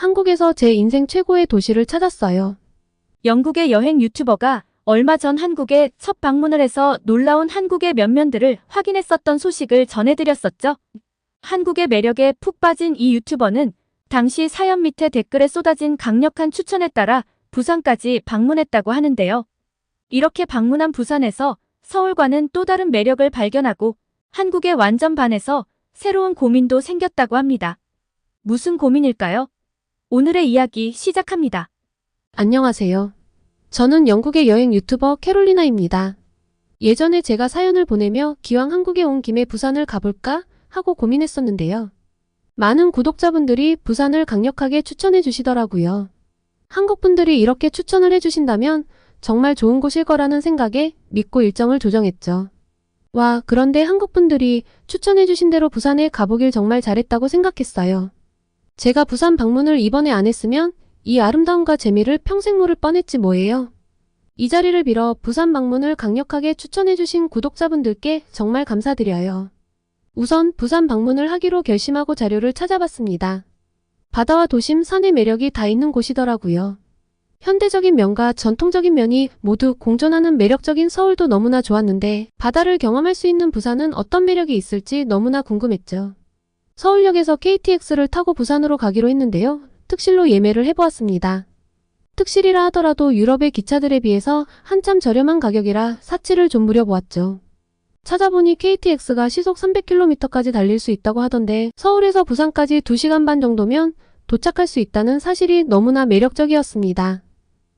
한국에서 제 인생 최고의 도시를 찾았어요. 영국의 여행 유튜버가 얼마 전 한국에 첫 방문을 해서 놀라운 한국의 면면들을 확인했었던 소식을 전해드렸었죠. 한국의 매력에 푹 빠진 이 유튜버는 당시 사연 밑에 댓글에 쏟아진 강력한 추천에 따라 부산까지 방문했다고 하는데요. 이렇게 방문한 부산에서 서울과는 또 다른 매력을 발견하고 한국에 완전 반해서 새로운 고민도 생겼다고 합니다. 무슨 고민일까요? 오늘의 이야기 시작합니다. 안녕하세요. 저는 영국의 여행 유튜버 캐롤리나입니다. 예전에 제가 사연을 보내며 기왕 한국에 온 김에 부산을 가볼까 하고 고민했었는데요. 많은 구독자분들이 부산을 강력하게 추천해 주시더라고요. 한국 분들이 이렇게 추천을 해주신다면 정말 좋은 곳일 거라는 생각에 믿고 일정을 조정했죠. 와, 그런데 한국 분들이 추천해 주신 대로 부산에 가보길 정말 잘했다고 생각했어요. 제가 부산 방문을 이번에 안 했으면 이 아름다움과 재미를 평생 모를 뻔했지 뭐예요. 이 자리를 빌어 부산 방문을 강력하게 추천해 주신 구독자분들께 정말 감사드려요. 우선 부산 방문을 하기로 결심하고 자료를 찾아봤습니다. 바다와 도심, 산의 매력이 다 있는 곳이더라고요. 현대적인 면과 전통적인 면이 모두 공존하는 매력적인 서울도 너무나 좋았는데 바다를 경험할 수 있는 부산은 어떤 매력이 있을지 너무나 궁금했죠. 서울역에서 KTX를 타고 부산으로 가기로 했는데요. 특실로 예매를 해보았습니다. 특실이라 하더라도 유럽의 기차들에 비해서 한참 저렴한 가격이라 사치를 좀 부려보았죠. 찾아보니 KTX가 시속 300km까지 달릴 수 있다고 하던데 서울에서 부산까지 2시간 반 정도면 도착할 수 있다는 사실이 너무나 매력적이었습니다.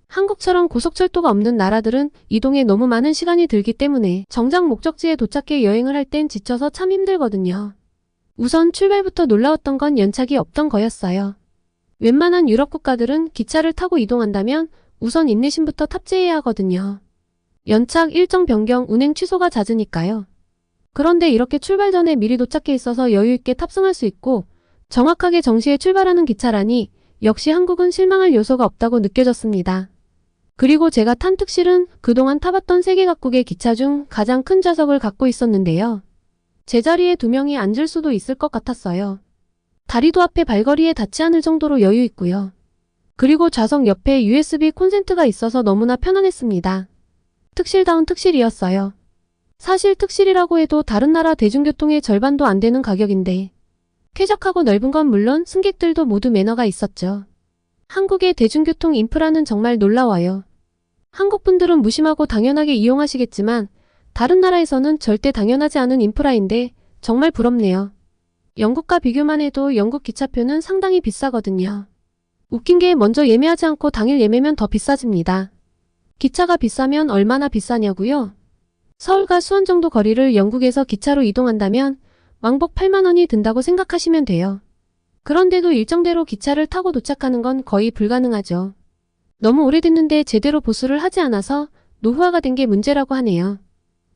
한국처럼 고속철도가 없는 나라들은 이동에 너무 많은 시간이 들기 때문에 정작 목적지에 도착해 여행을 할 땐 지쳐서 참 힘들거든요. 우선 출발부터 놀라웠던 건 연착이 없던 거였어요. 웬만한 유럽 국가들은 기차를 타고 이동한다면 우선 인내심부터 탑재해야 하거든요. 연착, 일정 변경, 운행 취소가 잦으니까요. 그런데 이렇게 출발 전에 미리 도착해 있어서 여유있게 탑승할 수 있고 정확하게 정시에 출발하는 기차라니 역시 한국은 실망할 요소가 없다고 느껴졌습니다. 그리고 제가 탄 특실은 그동안 타봤던 세계 각국의 기차 중 가장 큰 좌석을 갖고 있었는데요. 제자리에 2명이 앉을 수도 있을 것 같았어요. 다리도 앞에 발걸이에 닿지 않을 정도로 여유 있고요. 그리고 좌석 옆에 USB 콘센트가 있어서 너무나 편안했습니다. 특실다운 특실이었어요. 사실 특실이라고 해도 다른 나라 대중교통의 절반도 안 되는 가격인데 쾌적하고 넓은 건 물론 승객들도 모두 매너가 있었죠. 한국의 대중교통 인프라는 정말 놀라워요. 한국 분들은 무심하고 당연하게 이용하시겠지만 다른 나라에서는 절대 당연하지 않은 인프라인데 정말 부럽네요. 영국과 비교만 해도 영국 기차표는 상당히 비싸거든요. 웃긴 게 먼저 예매하지 않고 당일 예매면 더 비싸집니다. 기차가 비싸면 얼마나 비싸냐고요? 서울과 수원 정도 거리를 영국에서 기차로 이동한다면 왕복 8만 원이 든다고 생각하시면 돼요. 그런데도 일정대로 기차를 타고 도착하는 건 거의 불가능하죠. 너무 오래됐는데 제대로 보수를 하지 않아서 노후화가 된 게 문제라고 하네요.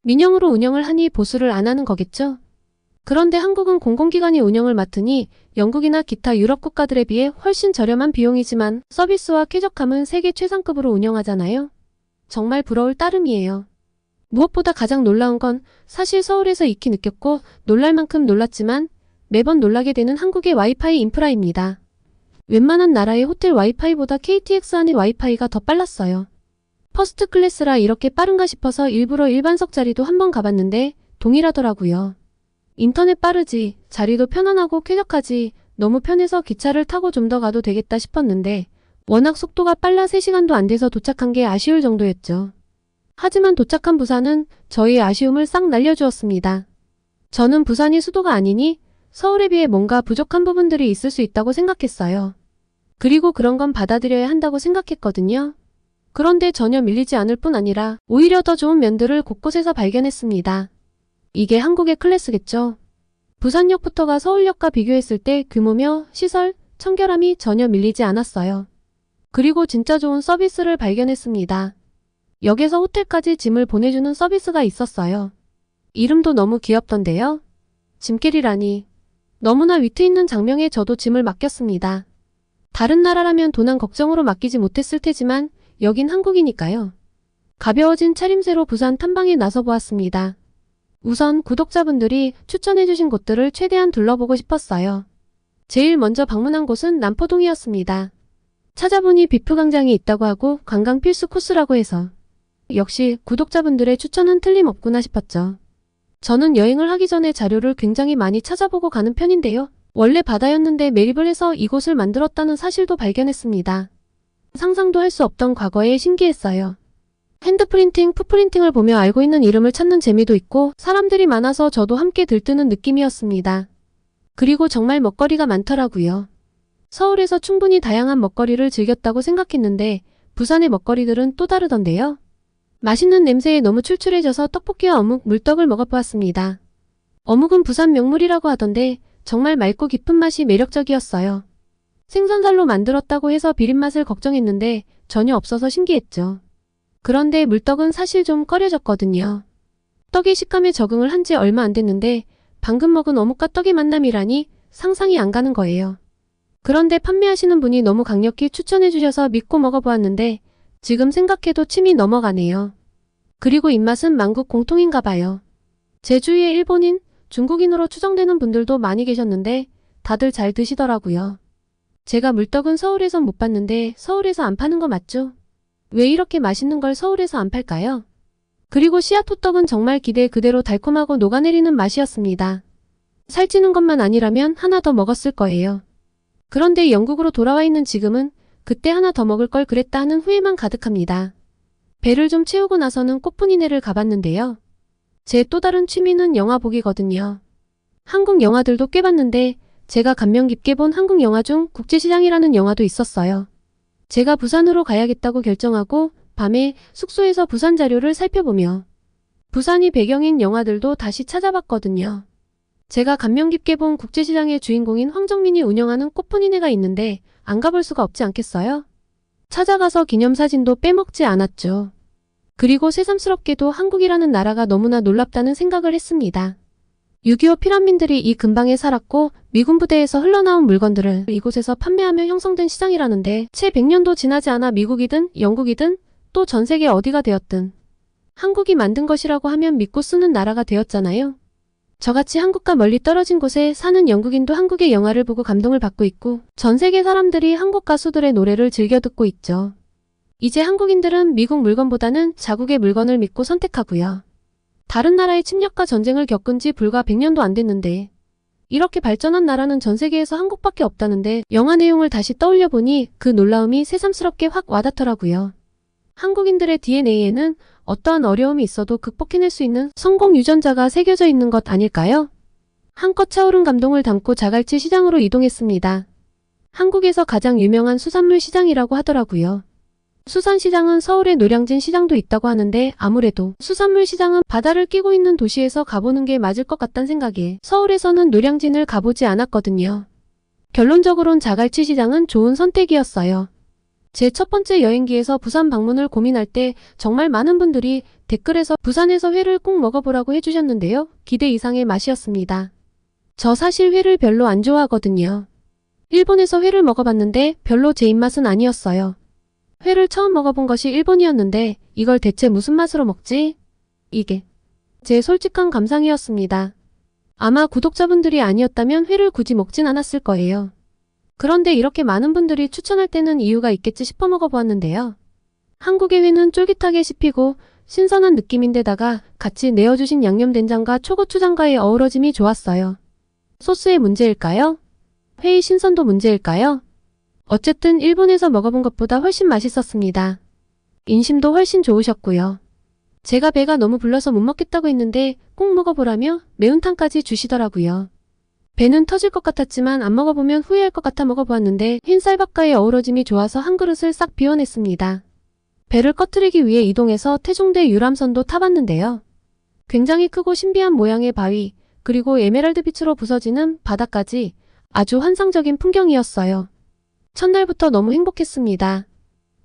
민영으로 운영을 하니 보수를 안 하는 거겠죠? 그런데 한국은 공공기관이 운영을 맡으니 영국이나 기타 유럽 국가들에 비해 훨씬 저렴한 비용이지만 서비스와 쾌적함은 세계 최상급으로 운영하잖아요. 정말 부러울 따름이에요. 무엇보다 가장 놀라운 건 사실 서울에서 익히 느꼈고 놀랄 만큼 놀랐지만 매번 놀라게 되는 한국의 와이파이 인프라입니다. 웬만한 나라의 호텔 와이파이보다 KTX 안의 와이파이가 더 빨랐어요. 퍼스트 클래스라 이렇게 빠른가 싶어서 일부러 일반석 자리도 한번 가봤는데 동일하더라고요. 인터넷 빠르지, 자리도 편안하고 쾌적하지, 너무 편해서 기차를 타고 좀 더 가도 되겠다 싶었는데 워낙 속도가 빨라 3시간도 안 돼서 도착한 게 아쉬울 정도였죠. 하지만 도착한 부산은 저희의 아쉬움을 싹 날려주었습니다. 저는 부산이 수도가 아니니 서울에 비해 뭔가 부족한 부분들이 있을 수 있다고 생각했어요. 그리고 그런 건 받아들여야 한다고 생각했거든요. 그런데 전혀 밀리지 않을 뿐 아니라 오히려 더 좋은 면들을 곳곳에서 발견했습니다. 이게 한국의 클래스겠죠. 부산역부터가 서울역과 비교했을 때 규모며 시설, 청결함이 전혀 밀리지 않았어요. 그리고 진짜 좋은 서비스를 발견했습니다. 역에서 호텔까지 짐을 보내주는 서비스가 있었어요. 이름도 너무 귀엽던데요. 짐캐리라니. 너무나 위트 있는 장명에 저도 짐을 맡겼습니다. 다른 나라라면 도난 걱정으로 맡기지 못했을 테지만 여긴 한국이니까요. 가벼워진 차림새로 부산 탐방에 나서보았습니다. 우선 구독자분들이 추천해주신 곳들을 최대한 둘러보고 싶었어요. 제일 먼저 방문한 곳은 남포동이었습니다. 찾아보니 비프광장이 있다고 하고 관광 필수 코스라고 해서 역시 구독자분들의 추천은 틀림없구나 싶었죠. 저는 여행을 하기 전에 자료를 굉장히 많이 찾아보고 가는 편인데요. 원래 바다였는데 매립을 해서 이곳을 만들었다는 사실도 발견했습니다. 상상도 할 수 없던 과거에 신기했어요. 핸드프린팅, 푸프린팅을 보며 알고 있는 이름을 찾는 재미도 있고 사람들이 많아서 저도 함께 들뜨는 느낌이었습니다. 그리고 정말 먹거리가 많더라고요. 서울에서 충분히 다양한 먹거리를 즐겼다고 생각했는데 부산의 먹거리들은 또 다르던데요. 맛있는 냄새에 너무 출출해져서 떡볶이와 어묵, 물떡을 먹어보았습니다. 어묵은 부산 명물이라고 하던데 정말 맑고 깊은 맛이 매력적이었어요. 생선살로 만들었다고 해서 비린맛을 걱정했는데 전혀 없어서 신기했죠. 그런데 물떡은 사실 좀 꺼려졌거든요. 떡의 식감에 적응을 한 지 얼마 안 됐는데 방금 먹은 어묵과 떡의 만남이라니 상상이 안 가는 거예요. 그런데 판매하시는 분이 너무 강력히 추천해 주셔서 믿고 먹어보았는데 지금 생각해도 침이 넘어가네요. 그리고 입맛은 만국 공통인가 봐요. 제 주위에 일본인, 중국인으로 추정되는 분들도 많이 계셨는데 다들 잘 드시더라고요. 제가 물떡은 서울에선 못 봤는데 서울에서 안 파는 거 맞죠? 왜 이렇게 맛있는 걸 서울에서 안 팔까요? 그리고 씨앗호떡은 정말 기대 그대로 달콤하고 녹아내리는 맛이었습니다. 살찌는 것만 아니라면 하나 더 먹었을 거예요. 그런데 영국으로 돌아와 있는 지금은 그때 하나 더 먹을 걸 그랬다 하는 후회만 가득합니다. 배를 좀 채우고 나서는 꽃분이네를 가봤는데요. 제 또 다른 취미는 영화 보기거든요. 한국 영화들도 꽤 봤는데 제가 감명 깊게 본 한국 영화 중 국제시장이라는 영화도 있었어요. 제가 부산으로 가야겠다고 결정하고 밤에 숙소에서 부산 자료를 살펴보며 부산이 배경인 영화들도 다시 찾아봤거든요. 제가 감명 깊게 본 국제시장의 주인공인 황정민이 운영하는 꽃분이네가 있는데 안 가볼 수가 없지 않겠어요? 찾아가서 기념사진도 빼먹지 않았죠. 그리고 새삼스럽게도 한국이라는 나라가 너무나 놀랍다는 생각을 했습니다. 6.25 피난민들이 이 근방에 살았고 미군 부대에서 흘러나온 물건들을 이곳에서 판매하며 형성된 시장이라는데 채 100년도 지나지 않아 미국이든 영국이든 또 전 세계 어디가 되었든 한국이 만든 것이라고 하면 믿고 쓰는 나라가 되었잖아요. 저같이 한국과 멀리 떨어진 곳에 사는 영국인도 한국의 영화를 보고 감동을 받고 있고 전 세계 사람들이 한국 가수들의 노래를 즐겨 듣고 있죠. 이제 한국인들은 미국 물건보다는 자국의 물건을 믿고 선택하고요. 다른 나라의 침략과 전쟁을 겪은 지 불과 100년도 안 됐는데 이렇게 발전한 나라는 전 세계에서 한국밖에 없다는데 영화 내용을 다시 떠올려 보니 그 놀라움이 새삼스럽게 확 와닿더라고요. 한국인들의 DNA에는 어떠한 어려움이 있어도 극복해낼 수 있는 성공 유전자가 새겨져 있는 것 아닐까요? 한껏 차오른 감동을 담고 자갈치 시장으로 이동했습니다. 한국에서 가장 유명한 수산물 시장이라고 하더라고요. 수산시장은 서울에 노량진 시장도 있다고 하는데 아무래도 수산물 시장은 바다를 끼고 있는 도시에서 가보는 게 맞을 것 같다는 생각에 서울에서는 노량진을 가보지 않았거든요. 결론적으론 자갈치 시장은 좋은 선택이었어요. 제 첫 번째 여행기에서 부산 방문을 고민할 때 정말 많은 분들이 댓글에서 부산에서 회를 꼭 먹어보라고 해주셨는데요. 기대 이상의 맛이었습니다. 저 사실 회를 별로 안 좋아하거든요. 일본에서 회를 먹어봤는데 별로 제 입맛은 아니었어요. 회를 처음 먹어본 것이 일본이었는데 이걸 대체 무슨 맛으로 먹지? 이게 제 솔직한 감상이었습니다. 아마 구독자분들이 아니었다면 회를 굳이 먹진 않았을 거예요. 그런데 이렇게 많은 분들이 추천할 때는 이유가 있겠지 싶어 먹어보았는데요. 한국의 회는 쫄깃하게 씹히고 신선한 느낌인데다가 같이 내어주신 양념된장과 초고추장과의 어우러짐이 좋았어요. 소스의 문제일까요? 회의 신선도 문제일까요? 어쨌든 일본에서 먹어본 것보다 훨씬 맛있었습니다. 인심도 훨씬 좋으셨고요. 제가 배가 너무 불러서 못 먹겠다고 했는데 꼭 먹어보라며 매운탕까지 주시더라고요. 배는 터질 것 같았지만 안 먹어보면 후회할 것 같아 먹어보았는데 흰쌀밥과의 어우러짐이 좋아서 한 그릇을 싹 비워냈습니다. 배를 꺼트리기 위해 이동해서 태종대 유람선도 타봤는데요. 굉장히 크고 신비한 모양의 바위, 그리고 에메랄드빛으로 부서지는 바다까지 아주 환상적인 풍경이었어요. 첫날부터 너무 행복했습니다.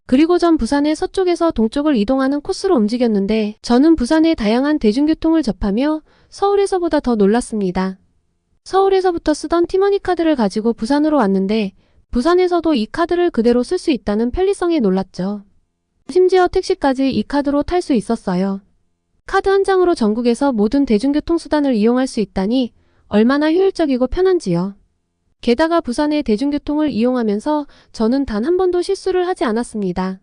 그리고 전 부산의 서쪽에서 동쪽을 이동하는 코스로 움직였는데 저는 부산의 다양한 대중교통을 접하며 서울에서보다 더 놀랐습니다. 서울에서부터 쓰던 티머니 카드를 가지고 부산으로 왔는데 부산에서도 이 카드를 그대로 쓸 수 있다는 편리성에 놀랐죠. 심지어 택시까지 이 카드로 탈 수 있었어요. 카드 한 장으로 전국에서 모든 대중교통수단을 이용할 수 있다니 얼마나 효율적이고 편한지요. 게다가 부산의 대중교통을 이용하면서 저는 단 한 번도 실수를 하지 않았습니다.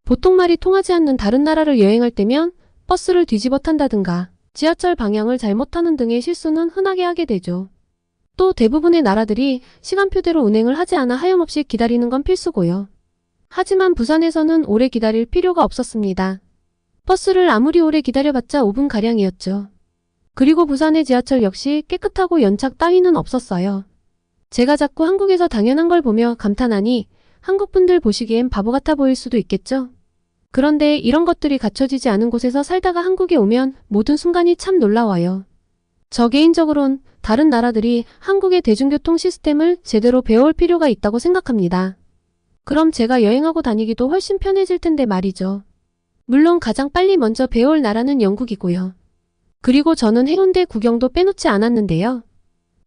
보통 말이 통하지 않는 다른 나라를 여행할 때면 버스를 뒤집어 탄다든가 지하철 방향을 잘못 타는 등의 실수는 흔하게 하게 되죠. 또 대부분의 나라들이 시간표대로 운행을 하지 않아 하염없이 기다리는 건 필수고요. 하지만 부산에서는 오래 기다릴 필요가 없었습니다. 버스를 아무리 오래 기다려봤자 5분가량이었죠. 그리고 부산의 지하철 역시 깨끗하고 연착 따위는 없었어요. 제가 자꾸 한국에서 당연한 걸 보며 감탄하니 한국분들 보시기엔 바보 같아 보일 수도 있겠죠? 그런데 이런 것들이 갖춰지지 않은 곳에서 살다가 한국에 오면 모든 순간이 참 놀라워요. 저 개인적으론 다른 나라들이 한국의 대중교통 시스템을 제대로 배워올 필요가 있다고 생각합니다. 그럼 제가 여행하고 다니기도 훨씬 편해질 텐데 말이죠. 물론 가장 빨리 먼저 배워올 나라는 영국이고요. 그리고 저는 해운대 구경도 빼놓지 않았는데요.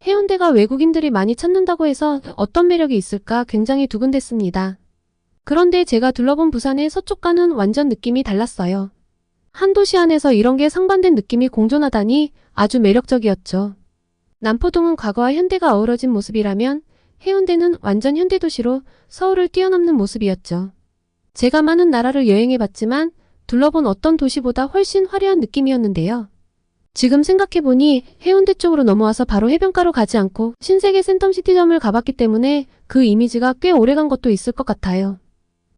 해운대가 외국인들이 많이 찾는다고 해서 어떤 매력이 있을까 굉장히 두근댔습니다. 그런데 제가 둘러본 부산의 서쪽과는 완전 느낌이 달랐어요. 한 도시 안에서 이런 게 상반된 느낌이 공존하다니 아주 매력적이었죠. 남포동은 과거와 현대가 어우러진 모습이라면 해운대는 완전 현대도시로 서울을 뛰어넘는 모습이었죠. 제가 많은 나라를 여행해봤지만 둘러본 어떤 도시보다 훨씬 화려한 느낌이었는데요. 지금 생각해보니 해운대 쪽으로 넘어와서 바로 해변가로 가지 않고 신세계 센텀시티점을 가봤기 때문에 그 이미지가 꽤 오래간 것도 있을 것 같아요.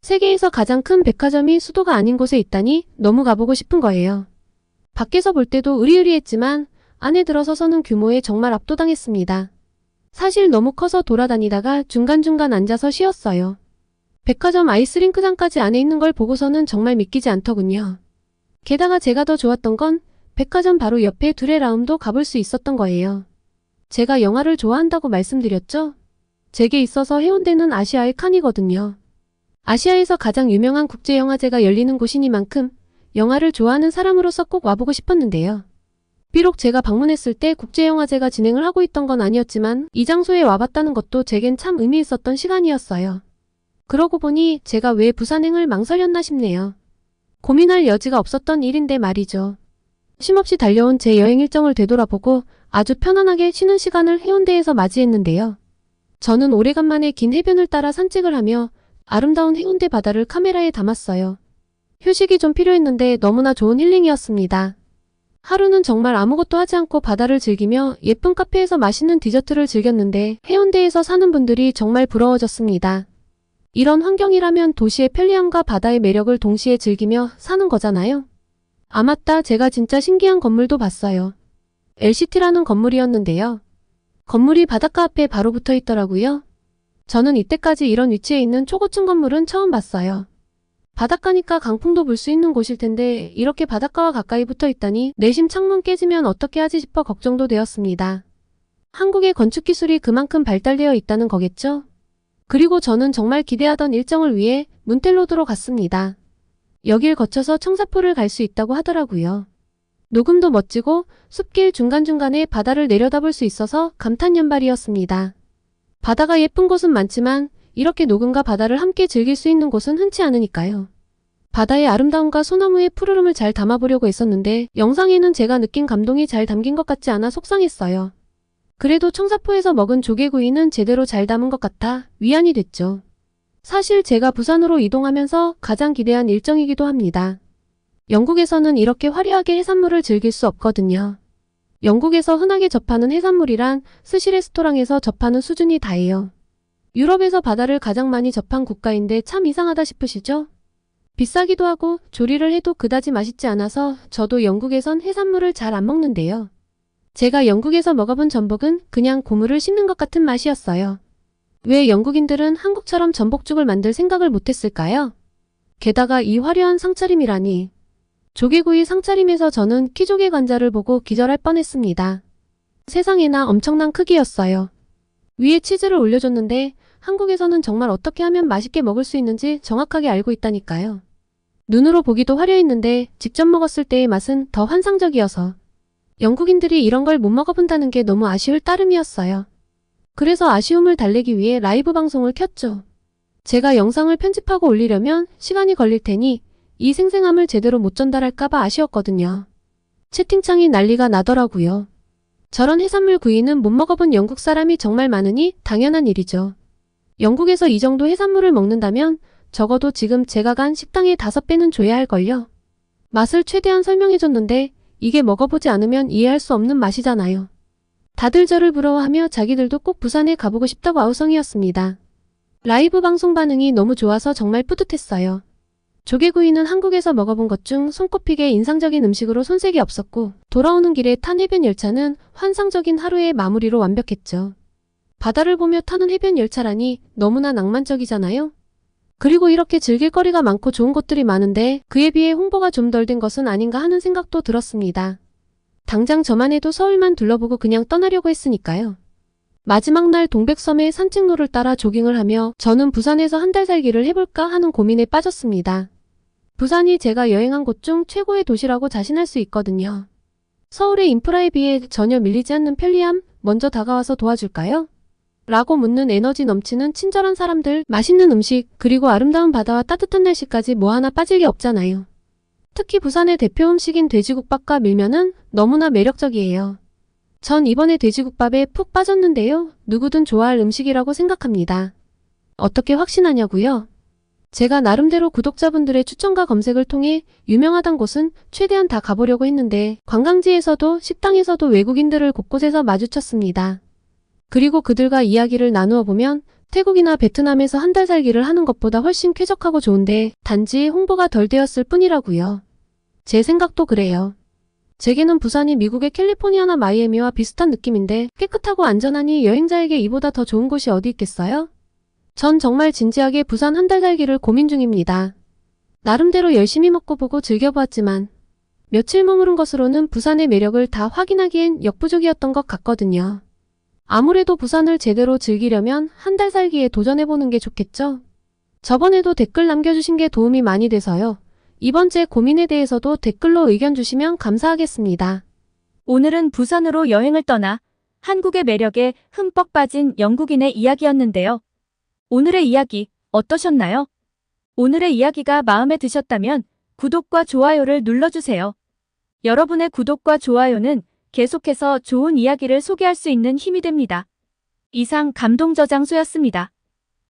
세계에서 가장 큰 백화점이 수도가 아닌 곳에 있다니 너무 가보고 싶은 거예요. 밖에서 볼 때도 으리으리했지만 안에 들어서서는 규모에 정말 압도당했습니다. 사실 너무 커서 돌아다니다가 중간중간 앉아서 쉬었어요. 백화점 아이스링크장까지 안에 있는 걸 보고서는 정말 믿기지 않더군요. 게다가 제가 더 좋았던 건 백화점 바로 옆에 두레라움도 가볼 수 있었던 거예요. 제가 영화를 좋아한다고 말씀드렸죠? 제게 있어서 해운대는 아시아의 칸이거든요. 아시아에서 가장 유명한 국제영화제가 열리는 곳이니만큼 영화를 좋아하는 사람으로서 꼭 와보고 싶었는데요. 비록 제가 방문했을 때 국제영화제가 진행을 하고 있던 건 아니었지만 이 장소에 와봤다는 것도 제겐 참 의미 있었던 시간이었어요. 그러고 보니 제가 왜 부산행을 망설였나 싶네요. 고민할 여지가 없었던 일인데 말이죠. 쉼없이 달려온 제 여행 일정을 되돌아보고 아주 편안하게 쉬는 시간을 해운대에서 맞이했는데요. 저는 오래간만에 긴 해변을 따라 산책을 하며 아름다운 해운대 바다를 카메라에 담았어요. 휴식이 좀 필요했는데 너무나 좋은 힐링이었습니다. 하루는 정말 아무것도 하지 않고 바다를 즐기며 예쁜 카페에서 맛있는 디저트를 즐겼는데 해운대에서 사는 분들이 정말 부러워졌습니다. 이런 환경이라면 도시의 편리함과 바다의 매력을 동시에 즐기며 사는 거잖아요. 아 맞다, 제가 진짜 신기한 건물도 봤어요. LCT라는 건물이었는데요. 건물이 바닷가 앞에 바로 붙어 있더라고요. 저는 이때까지 이런 위치에 있는 초고층 건물은 처음 봤어요. 바닷가니까 강풍도 불 수 있는 곳일 텐데 이렇게 바닷가와 가까이 붙어 있다니 내심 창문 깨지면 어떻게 하지 싶어 걱정도 되었습니다. 한국의 건축 기술이 그만큼 발달되어 있다는 거겠죠? 그리고 저는 정말 기대하던 일정을 위해 문텔로드로 갔습니다. 여길 거쳐서 청사포를 갈 수 있다고 하더라고요. 녹음도 멋지고 숲길 중간중간에 바다를 내려다볼 수 있어서 감탄연발이었습니다. 바다가 예쁜 곳은 많지만 이렇게 녹음과 바다를 함께 즐길 수 있는 곳은 흔치 않으니까요. 바다의 아름다움과 소나무의 푸르름을 잘 담아보려고 했었는데 영상에는 제가 느낀 감동이 잘 담긴 것 같지 않아 속상했어요. 그래도 청사포에서 먹은 조개구이는 제대로 잘 담은 것 같아 위안이 됐죠. 사실 제가 부산으로 이동하면서 가장 기대한 일정이기도 합니다. 영국에서는 이렇게 화려하게 해산물을 즐길 수 없거든요. 영국에서 흔하게 접하는 해산물이란 스시 레스토랑에서 접하는 수준이 다예요. 유럽에서 바다를 가장 많이 접한 국가인데 참 이상하다 싶으시죠? 비싸기도 하고 조리를 해도 그다지 맛있지 않아서 저도 영국에선 해산물을 잘 안 먹는데요. 제가 영국에서 먹어본 전복은 그냥 고물을 씹는 것 같은 맛이었어요. 왜 영국인들은 한국처럼 전복죽을 만들 생각을 못했을까요? 게다가 이 화려한 상차림이라니. 조개구이 상차림에서 저는 키조개 관자를 보고 기절할 뻔했습니다. 세상에나 엄청난 크기였어요. 위에 치즈를 올려줬는데 한국에서는 정말 어떻게 하면 맛있게 먹을 수 있는지 정확하게 알고 있다니까요. 눈으로 보기도 화려했는데 직접 먹었을 때의 맛은 더 환상적이어서 영국인들이 이런 걸 못 먹어본다는 게 너무 아쉬울 따름이었어요. 그래서 아쉬움을 달래기 위해 라이브 방송을 켰죠. 제가 영상을 편집하고 올리려면 시간이 걸릴 테니 이 생생함을 제대로 못 전달할까봐 아쉬웠거든요. 채팅창이 난리가 나더라고요. 저런 해산물 구이는 못 먹어본 영국 사람이 정말 많으니 당연한 일이죠. 영국에서 이 정도 해산물을 먹는다면 적어도 지금 제가 간 식당의 5배는 줘야 할걸요. 맛을 최대한 설명해줬는데 이게 먹어보지 않으면 이해할 수 없는 맛이잖아요. 다들 저를 부러워하며 자기들도 꼭 부산에 가보고 싶다고 아우성이었습니다. 라이브 방송 반응이 너무 좋아서 정말 뿌듯했어요. 조개구이는 한국에서 먹어본 것 중 손꼽히게 인상적인 음식으로 손색이 없었고 돌아오는 길에 탄 해변 열차는 환상적인 하루의 마무리로 완벽했죠. 바다를 보며 타는 해변 열차라니 너무나 낭만적이잖아요. 그리고 이렇게 즐길 거리가 많고 좋은 곳들이 많은데 그에 비해 홍보가 좀 덜 된 것은 아닌가 하는 생각도 들었습니다. 당장 저만 해도 서울만 둘러보고 그냥 떠나려고 했으니까요. 마지막 날 동백섬의 산책로를 따라 조깅을 하며 저는 부산에서 한 달 살기를 해볼까 하는 고민에 빠졌습니다. 부산이 제가 여행한 곳 중 최고의 도시라고 자신할 수 있거든요. 서울의 인프라에 비해 전혀 밀리지 않는 편리함, 먼저 다가와서 도와줄까요? 라고 묻는 에너지 넘치는 친절한 사람들, 맛있는 음식, 그리고 아름다운 바다와 따뜻한 날씨까지 뭐 하나 빠질 게 없잖아요. 특히 부산의 대표 음식인 돼지국밥과 밀면은 너무나 매력적이에요. 전 이번에 돼지국밥에 푹 빠졌는데요. 누구든 좋아할 음식이라고 생각합니다. 어떻게 확신하냐고요? 제가 나름대로 구독자분들의 추천과 검색을 통해 유명하단 곳은 최대한 다 가보려고 했는데 관광지에서도 식당에서도 외국인들을 곳곳에서 마주쳤습니다. 그리고 그들과 이야기를 나누어 보면 태국이나 베트남에서 한 달 살기를 하는 것보다 훨씬 쾌적하고 좋은데 단지 홍보가 덜 되었을 뿐이라고요. 제 생각도 그래요. 제게는 부산이 미국의 캘리포니아나 마이애미와 비슷한 느낌인데 깨끗하고 안전하니 여행자에게 이보다 더 좋은 곳이 어디 있겠어요? 전 정말 진지하게 부산 한 달 살기를 고민 중입니다. 나름대로 열심히 먹고 보고 즐겨보았지만 며칠 머무른 것으로는 부산의 매력을 다 확인하기엔 역부족이었던 것 같거든요. 아무래도 부산을 제대로 즐기려면 한 달 살기에 도전해보는 게 좋겠죠? 저번에도 댓글 남겨주신 게 도움이 많이 돼서요. 이번 제 고민에 대해서도 댓글로 의견 주시면 감사하겠습니다. 오늘은 부산으로 여행을 떠나 한국의 매력에 흠뻑 빠진 영국인의 이야기였는데요. 오늘의 이야기 어떠셨나요? 오늘의 이야기가 마음에 드셨다면 구독과 좋아요를 눌러주세요. 여러분의 구독과 좋아요는 계속해서 좋은 이야기를 소개할 수 있는 힘이 됩니다. 이상 감동저장소였습니다.